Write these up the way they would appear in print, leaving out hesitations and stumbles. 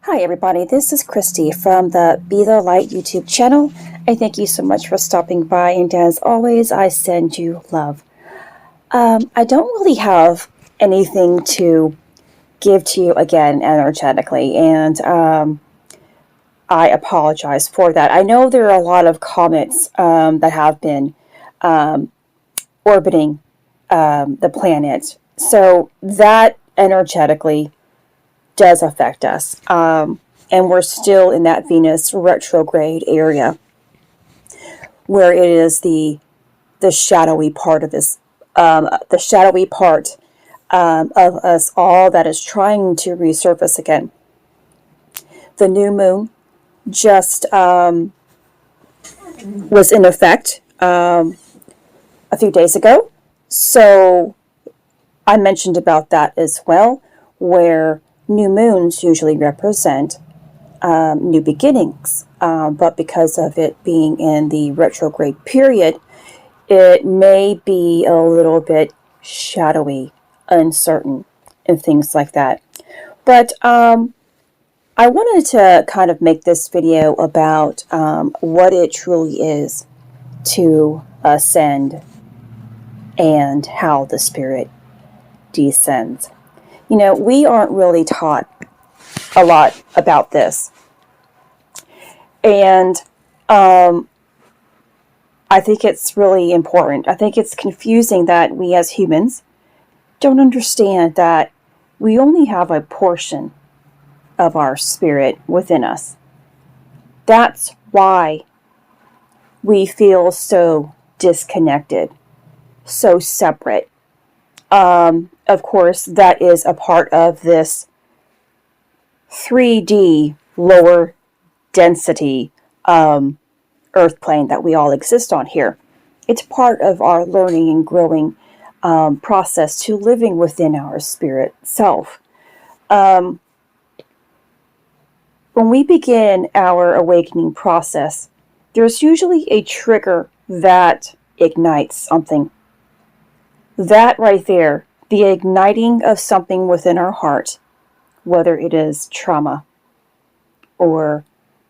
Hi everybody, this is Christy from the Be the Light YouTube channel. I thank you so much for stopping by, and as always, I send you love. I don't really have anything to give to you again energetically, and I apologize for that. I know there are a lot of comets that have been orbiting the planet, so that energetically does affect us. And we're still in that Venus retrograde area where it is the shadowy part of this, the shadowy part of us all that is trying to resurface again. The new moon just was in effect a few days ago. So I mentioned about that as well, where new moons usually represent new beginnings, but because of it being in the retrograde period, it may be a little bit shadowy, uncertain, and things like that. But I wanted to kind of make this video about what it truly is to ascend and how the spirit descends. You know, we aren't really taught a lot about this. And I think it's really important. I think it's confusing that we as humans don't understand that we only have a portion of our spirit within us. That's why we feel so disconnected, so separate. Of course, that is a part of this 3D lower density earth plane that we all exist on here. It's part of our learning and growing process to living within our spirit self. When we begin our awakening process, there's usually a trigger that ignites something. That right there, the igniting of something within our heart, whether it is trauma or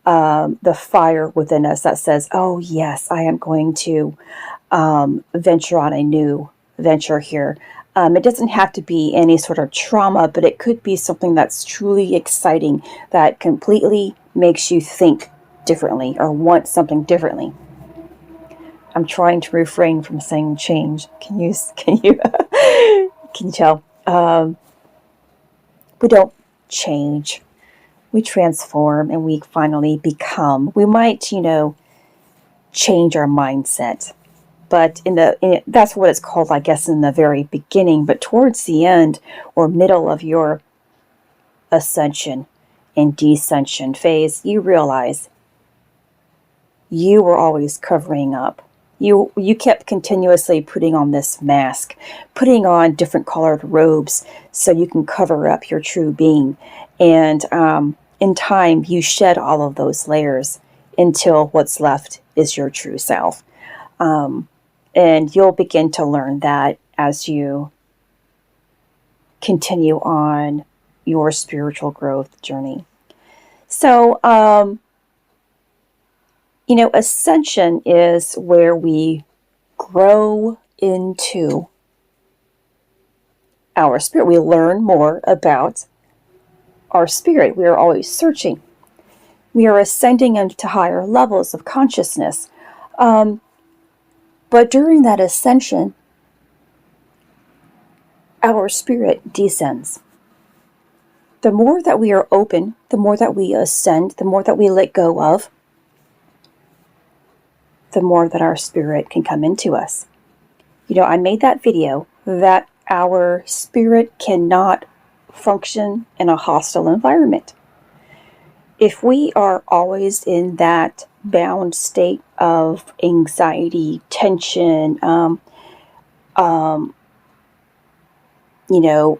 the fire within us that says, oh yes, I am going to venture on a new venture here. It doesn't have to be any sort of trauma, but it could be something that's truly exciting, that completely makes you think differently or want something differently. I'm trying to refrain from saying change. Can you tell? We don't change. We transform and we finally become. We might, change our mindset. But that's what it's called, I guess, in the very beginning. But towards the end or middle of your ascension and descension phase, you realize you were always covering up. You kept continuously putting on this mask, putting on different colored robes so you can cover up your true being. And in time, you shed all of those layers until what's left is your true self. And you'll begin to learn that as you continue on your spiritual growth journey. So, ascension is where we grow into our spirit. We learn more about our spirit. We are always searching. We are ascending into higher levels of consciousness. But during that ascension, our spirit descends. The more that we are open, the more that we ascend, the more that we let go of, the more that our spirit can come into us. I made that video that our spirit cannot function in a hostile environment. If we are always in that bound state of anxiety, tension,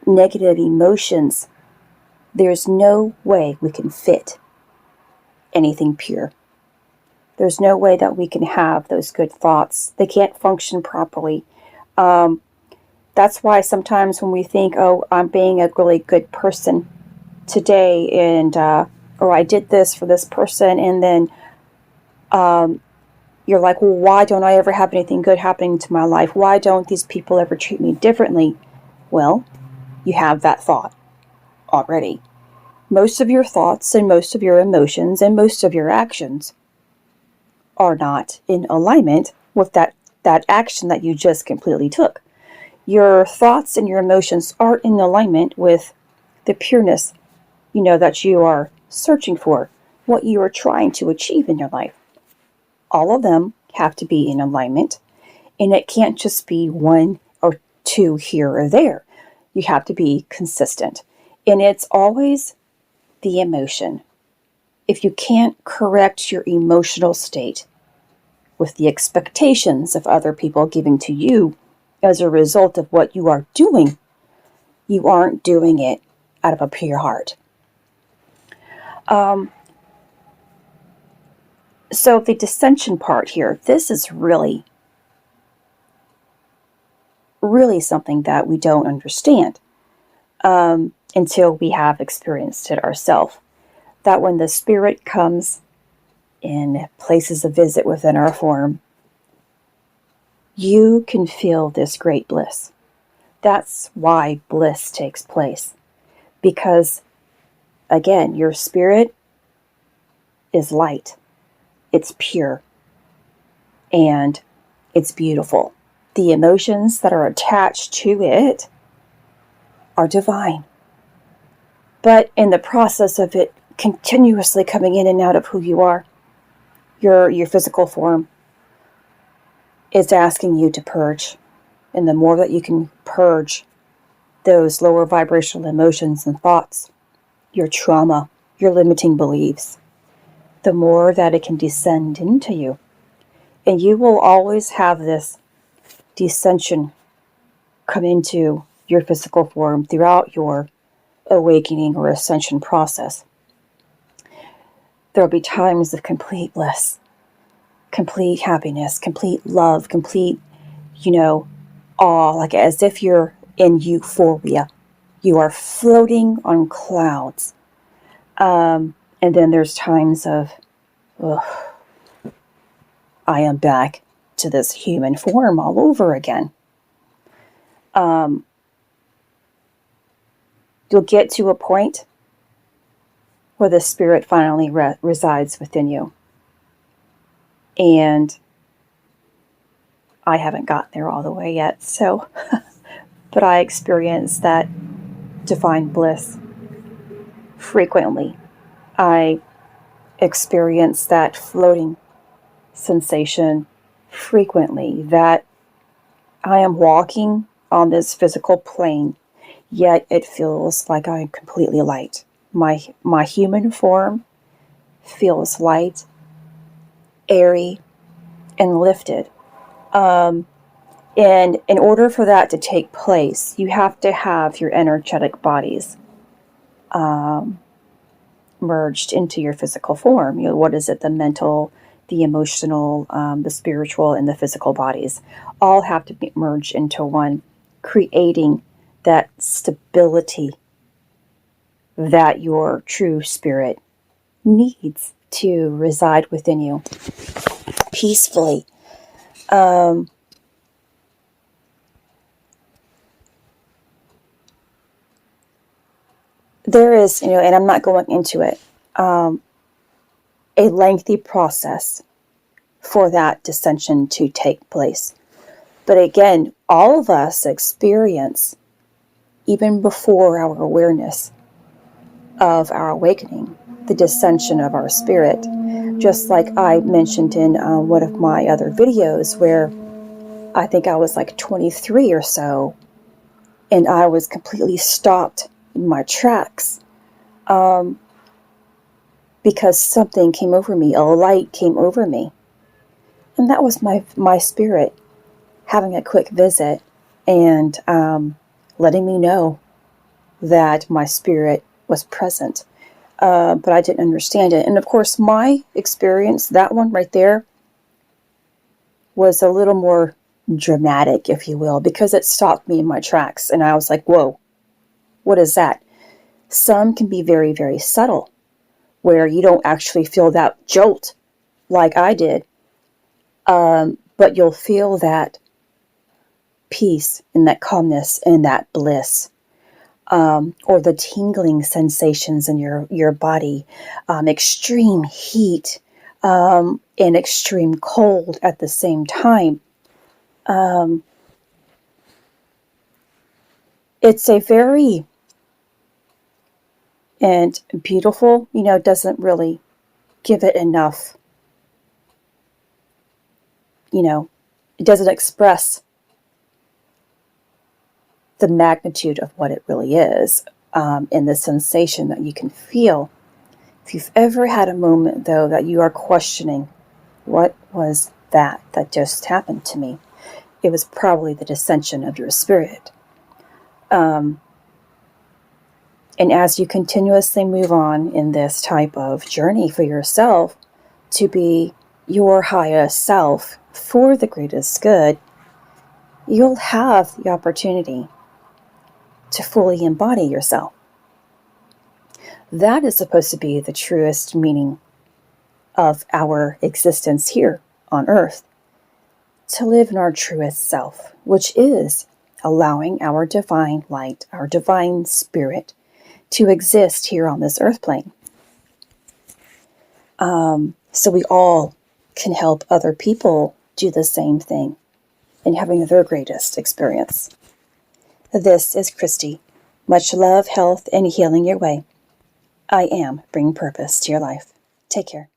negative emotions, there's no way we can fit anything pure. There's no way that we can have those good thoughts. They can't function properly. That's why sometimes when we think, oh, I'm being a really good person today, and or I did this for this person, and then you're like, well, why don't I ever have anything good happening to my life? Why don't these people ever treat me differently? Well, you have that thought already. Most of your thoughts and most of your emotions and most of your actions are not in alignment with that action that you just completely took. Your thoughts and your emotions aren't in alignment with the pureness, that you are searching for, what you are trying to achieve in your life. All of them have to be in alignment, and it can't just be one or two here or there. You have to be consistent, and it's always the emotion. If you can't correct your emotional state with the expectations of other people giving to you as a result of what you are doing, you aren't doing it out of a pure heart. So the dissension part here, this is really, really something that we don't understand until we have experienced it ourselves. That when the Spirit comes and places a visit within our form, you can feel this great bliss. That's why bliss takes place. Because, again, your spirit is light. It's pure. And it's beautiful. The emotions that are attached to it are divine. But in the process of it continuously coming in and out of who you are, your physical form is asking you to purge. And the more that you can purge those lower vibrational emotions and thoughts, your trauma, your limiting beliefs, the more that it can descend into you. And you will always have this descension come into your physical form throughout your awakening or ascension process. There will be times of complete bliss, complete happiness, complete love, complete, awe, like as if you're in euphoria. You are floating on clouds. And then there's times of, I am back to this human form all over again. You'll get to a point where the Spirit finally resides within you. And I haven't gotten there all the way yet, so, but I experience that divine bliss frequently. I experience that floating sensation frequently, that I am walking on this physical plane, yet it feels like I am completely light. My human form feels light, airy, and lifted. And in order for that to take place, you have to have your energetic bodies merged into your physical form. What is it? The mental, the emotional, the spiritual, and the physical bodies all have to be merged into one, creating that stability that your true spirit needs to reside within you peacefully. There is, and I'm not going into it, a lengthy process for that dissension to take place. But again, all of us experience, even before our awareness of our awakening, the dissension of our spirit. Just like I mentioned in one of my other videos, where I think I was like 23 or so, and I was completely stopped in my tracks because something came over me, a light came over me. And that was my spirit having a quick visit and letting me know that my spirit was present. But I didn't understand it. And of course, my experience, that one right there, was a little more dramatic, if you will, because it stopped me in my tracks. And I was like, whoa, what is that? Some can be very, very subtle, where you don't actually feel that jolt like I did, but you'll feel that peace and that calmness and that bliss, or the tingling sensations in your body, extreme heat, and extreme cold at the same time. It's a very and beautiful, doesn't really give it enough, it doesn't express the magnitude of what it really is, and the sensation that you can feel. If you've ever had a moment, though, that you are questioning, what was that just happened to me? It was probably the descension of your spirit. And as you continuously move on in this type of journey for yourself to be your highest self for the greatest good, you'll have the opportunity to fully embody yourself. That is supposed to be the truest meaning of our existence here on earth. To live in our truest self, which is allowing our divine light, our divine spirit, to exist here on this earth plane. So we all can help other people do the same thing in having their greatest experience. This is Christy. Much love, health, and healing your way. I am bringing purpose to your life. Take care.